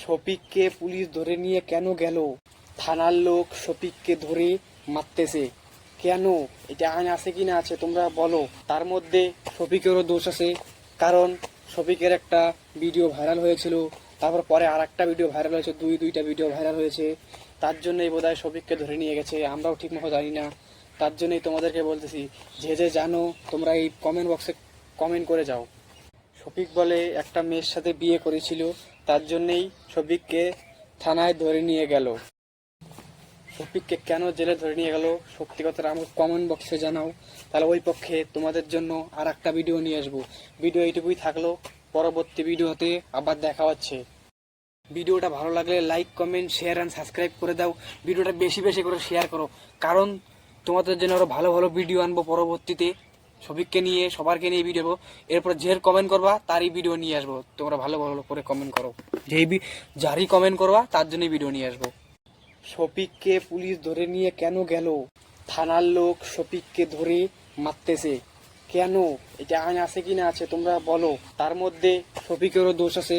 শফিককে police ধরে নিয়ে কেন গেল? থানার লোক শফিককে ধরে মারতেছে কেন? এটা আইন আছে কি না আছে তোমরা বলো। তার মধ্যে শফিকেরও দোষ আছে, কারণ শফিকের একটা ভিডিও ভাইরাল হয়েছিল, তারপর পরে আর একটা ভিডিও ভাইরাল হয়েছে, দুইটা ভিডিও ভাইরাল হয়েছে। তার জন্যই বোধহয় শফিককে ধরে নিয়ে গেছে, আমরাও ঠিক মতো জানি না। তার জন্যই তোমাদেরকে বলতেছি, যে যে জানো তোমরা এই কমেন্ট বক্সে কমেন্ট করে যাও। শফিক বলে একটা মেয়ের সাথে বিয়ে করেছিল, তার জন্যই শফিককে থানায় ধরে নিয়ে গেল। শফিককে কেন জেলে ধরে নিয়ে গেল সত্যি কথাটা আমাকে কমেন্ট বক্সে জানাও, তাহলে ওই পক্ষে তোমাদের জন্য আর একটা ভিডিও নিয়ে আসবো। ভিডিও এইটুকুই থাকলো, পরবর্তী ভিডিওতে আবার দেখা হচ্ছে। ভিডিওটা ভালো লাগলে like comment share and subscribe করে দাও। ভিডিওটা বেশি বেশি করে শেয়ার করো, কারণ তোমাদের জন্য আরো ভালো ভালো ভিডিও আনবো পরবর্তীতে। শফিককে নিয়ে সবারকে নিয়ে ভিডিও, এরপর যে কমেন্ট করবা তারই ভিডিও নিয়ে আসবো। তোমরা ভালো ভালো করে কমেন্ট করো, যারই কমেন্ট করবা তার জন্যই ভিডিও নিয়ে আসবো। শফিককে পুলিশ ধরে নিয়ে কেন গেল? থানার লোক শফিককে ধরে মারতেছে কেন? এটা আইন আছে কি না আছে তোমরা বলো। তার মধ্যে শফিকেরও দোষ আছে,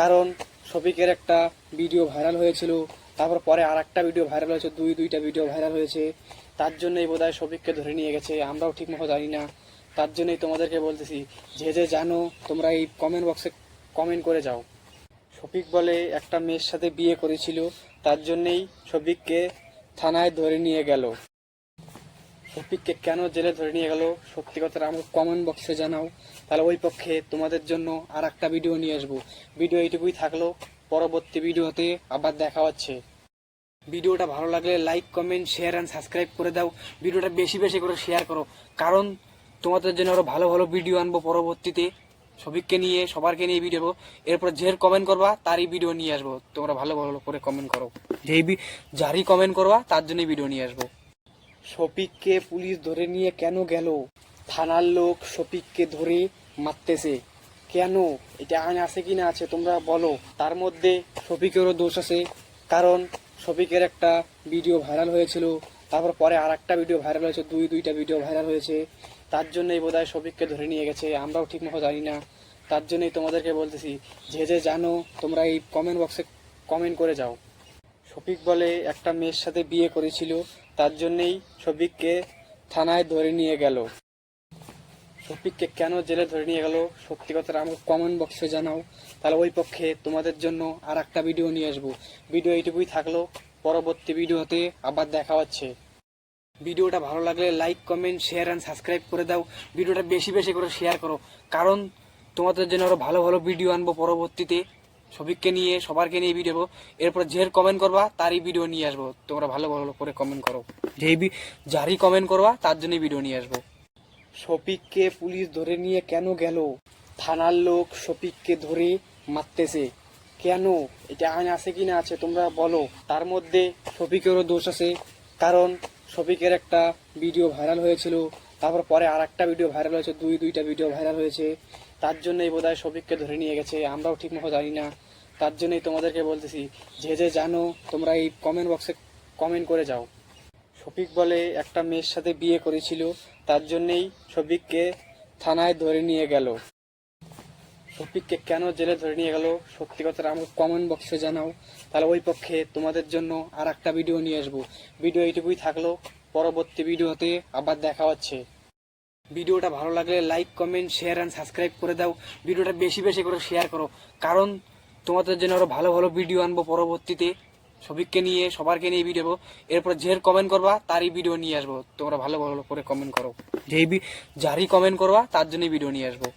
কারণ শফিকের একটা ভিডিও ভাইরাল হয়েছিল, তারপর পরে আর একটা ভিডিও ভাইরাল হয়েছে, দুইটা ভিডিও ভাইরাল হয়েছে। তার জন্যই বোধহয় শফিককে ধরে নিয়ে গেছে, আমরাও ঠিক মতো জানি না। তার জন্যই তোমাদেরকে বলতেছি, যে যে জানো তোমরা এই কমেন্ট বক্সে কমেন্ট করে যাও। শফিক বলে একটা মেয়ের সাথে বিয়ে করেছিল, তার জন্যই শফিককে থানায় ধরে নিয়ে গেল। শফিককে কেন জেলে ধরে নিয়ে গেল সত্যি কথাটা আমাকে কমেন্ট বক্সে জানাও, তাহলে ওই পক্ষে তোমাদের জন্য আর একটা ভিডিও নিয়ে আসবো। ভিডিও এইটুকুই থাকলো, পরবর্তী ভিডিওতে আবার দেখা হচ্ছে। ভিডিওটা ভালো লাগলে like comment share and subscribe করে দাও। ভিডিওটা বেশি বেশি করে শেয়ার করো, কারণ তোমাদের জন্য আরো ভালো ভালো ভিডিও আনবো পরবর্তীতে। শফিককে নিয়ে সবারকে নিয়ে ভিডিও, এরপর যে কমেন্ট করবা তারই ভিডিও নিয়ে আসবো। তোমরা ভালো ভালো করে কমেন্ট করো, যারই কমেন্ট করবা তার জন্যই ভিডিও নিয়ে আসবো। শফিককে পুলিশ ধরে নিয়ে কেন গেল? থানার লোক শফিককে ধরে মারতেছে কেন? এটা আইন আছে কি না আছে তোমরা বলো। তার মধ্যে শফিকেরও দোষ আছে, কারণ শফিকের একটা ভিডিও ভাইরাল হয়েছিল, তারপর পরে আর একটা ভিডিও ভাইরাল হয়েছে, দুইটা ভিডিও ভাইরাল হয়েছে। তার জন্যই বোধহয় শফিককে ধরে নিয়ে গেছে, আমরাও ঠিক মতো জানি না। তার জন্যই তোমাদেরকে বলতেছি, যে যে জানো তোমরা এই কমেন্ট বক্সে কমেন্ট করে যাও। শফিক বলে একটা মেয়ের সাথে বিয়ে করেছিল, তার জন্যই শফিককে থানায় ধরে নিয়ে গেল। শফিককে কেন জেলে ধরে নিয়ে গেল সত্যি কথাটা আমাকে কমেন্ট বক্সে জানাও, তাহলে ওই পক্ষে তোমাদের জন্য আর একটা ভিডিও নিয়ে আসবো। ভিডিও এইটুকুই থাকলো, পরবর্তী ভিডিওতে আবার দেখা হচ্ছে। ভিডিওটা ভালো লাগলে like comment share and subscribe করে দাও। ভিডিওটা বেশি বেশি করে শেয়ার করো, কারণ তোমাদের জন্য আরো ভালো ভালো ভিডিও আনবো পরবর্তীতে। শফিককে নিয়ে সবারকে নিয়ে ভিডিও, এরপর যে কমেন্ট করবা তারই ভিডিও নিয়ে আসবো। তোমরা ভালো ভালো করে কমেন্ট করো, যারই কমেন্ট করবা তার জন্যই ভিডিও নিয়ে আসবো। শফিককে পুলিশ ধরে নিয়ে কেন গেল? থানার লোক শফিককে ধরে মারতেছে কেন? এটা আইন আছে কি না আছে তোমরা বলো। তার মধ্যে শফিকেরও দোষ আছে, কারণ শফিকের একটা ভিডিও ভাইরাল হয়েছিল, তারপর পরে আর একটা ভিডিও ভাইরাল হয়েছে, দুইটা ভিডিও ভাইরাল হয়েছে। তার জন্যই বোধহয় শফিককে ধরে নিয়ে গেছে, আমরাও ঠিক মতো জানি না। তার জন্যই তোমাদেরকে বলতেছি, যে যে জানো তোমরা এই কমেন্ট বক্সে কমেন্ট করে যাও। শফিক বলে একটা মেয়ের সাথে বিয়ে করেছিল, তার জন্যই শফিককে থানায় ধরে নিয়ে গেল। শফিককে কেন জেলে ধরে নিয়ে গেল সত্যি কথাটা আমাকে কমেন্ট বক্সে জানাও, তাহলে ওই পক্ষে তোমাদের জন্য আর একটা ভিডিও নিয়ে আসবো। ভিডিও এইটুকুই থাকলো, পরবর্তী ভিডিওতে আবার দেখা হচ্ছে। ভিডিওটা ভালো লাগলে like comment share and subscribe করে দাও। ভিডিওটা বেশি বেশি করে শেয়ার করো, কারণ তোমাদের জন্য আরো ভালো ভালো ভিডিও আনবো পরবর্তীতে। শফিককে নিয়ে সবারকে নিয়ে ভিডিও, এরপর যে কমেন্ট করবা তারই ভিডিও নিয়ে আসবো। তোমরা ভালো ভালো করে কমেন্ট করো, যারই কমেন্ট করবা তার জন্যই ভিডিও নিয়ে আসবো।